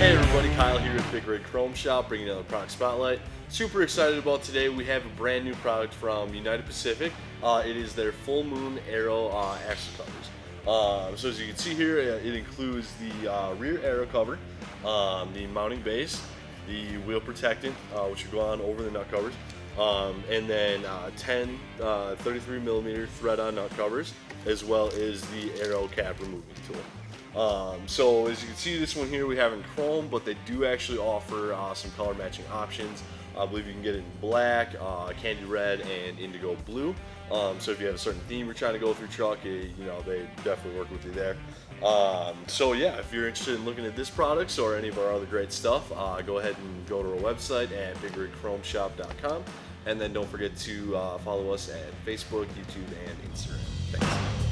Hey everybody, Kyle here at Big Rig Chrome Shop, bringing another product spotlight. Super excited about today. We have a brand new product from United Pacific. It is their Full Moon Aero axle covers. So as you can see here, it includes the rear aero cover, the mounting base, the wheel protectant, which will go on over the nut covers, and then 10 33 millimeter thread-on nut covers, as well as the aero cap removing tool. So as you can see, this one here we have in chrome, but they do actually offer some color matching options. I believe you can get it in black, candy red, and indigo blue. So if you have a certain theme you're trying to go with your truck, they definitely work with you there. So yeah, if you're interested in looking at this product or any of our other great stuff, go ahead and go to our website at bigrigchromeshop.com, and then don't forget to follow us at Facebook, YouTube, and Instagram. Thanks.